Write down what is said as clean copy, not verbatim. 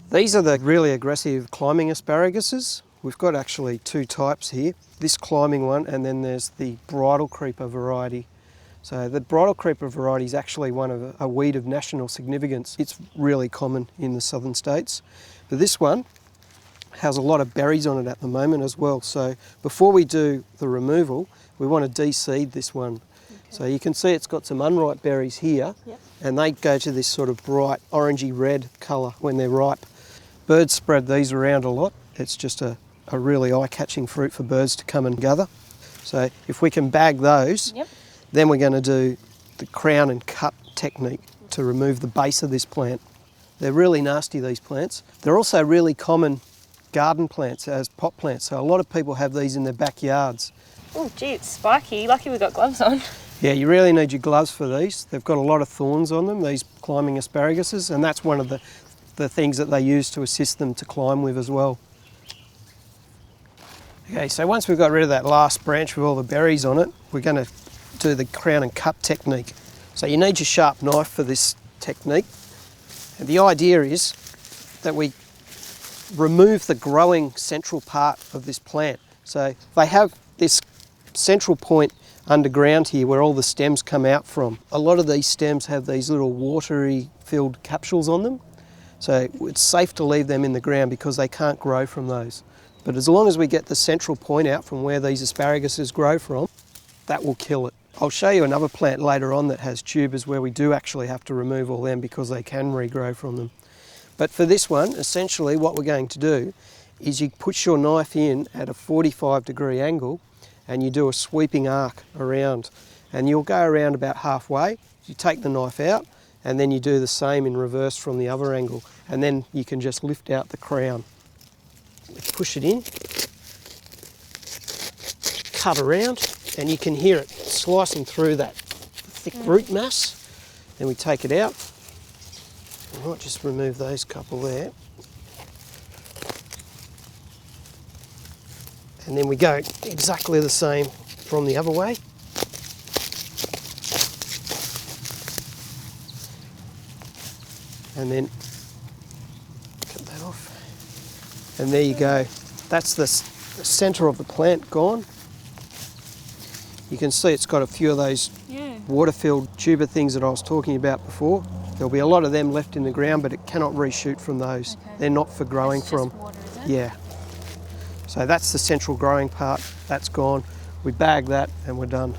These are the really aggressive climbing asparaguses. We've got actually two types here. This climbing one, and then there's the bridal creeper variety. So the bridal creeper variety is actually one of a weed of national significance. It's really common in the southern states. But this one has a lot of berries on it at the moment as well. So before we do the removal, we want to de-seed this one. Okay. So you can see it's got some unripe berries here, yep. And they go to this sort of bright orangey red colour when they're ripe. Birds spread these around a lot. It's just a really eye-catching fruit for birds to come and gather. So if we can bag those, yep. Then we're going to do the crown and cut technique to remove the base of this plant. They're really nasty, these plants. They're also really common garden plants as pot plants, so a lot of people have these in their backyards. Oh gee, it's spiky. Lucky we've got gloves on. Yeah, you really need your gloves for these. They've got a lot of thorns on them, these climbing asparaguses, and that's one of the things that they use to assist them to climb with as well. Okay, so once we've got rid of that last branch with all the berries on it, we're going to do the crown and cut technique. So you need your sharp knife for this technique. And the idea is that we remove the growing central part of this plant. So they have this central point underground here where all the stems come out from. A lot of these stems have these little watery filled capsules on them. So it's safe to leave them in the ground because they can't grow from those. But as long as we get the central point out from where these asparaguses grow from, that will kill it. I'll show you another plant later on that has tubers where we do actually have to remove all them because they can regrow from them. But for this one, essentially what we're going to do is you push your knife in at a 45-degree angle and you do a sweeping arc around. And you'll go around about halfway, you take the knife out, and then you do the same in reverse from the other angle. And then you can just lift out the crown. Push it in, cut around, and you can hear it slicing through that thick root mass. Then we take it out. I might just remove those couple there. And then we go exactly the same from the other way. And then cut that off. And there you go. That's the centre of the plant gone. You can see it's got a few of those water-filled tuber things that I was talking about before. There'll be a lot of them left in the ground, but it cannot reshoot from those. Okay. They're not for growing from. Just water, is it? Yeah. So that's the central growing part. That's gone. We bag that and we're done.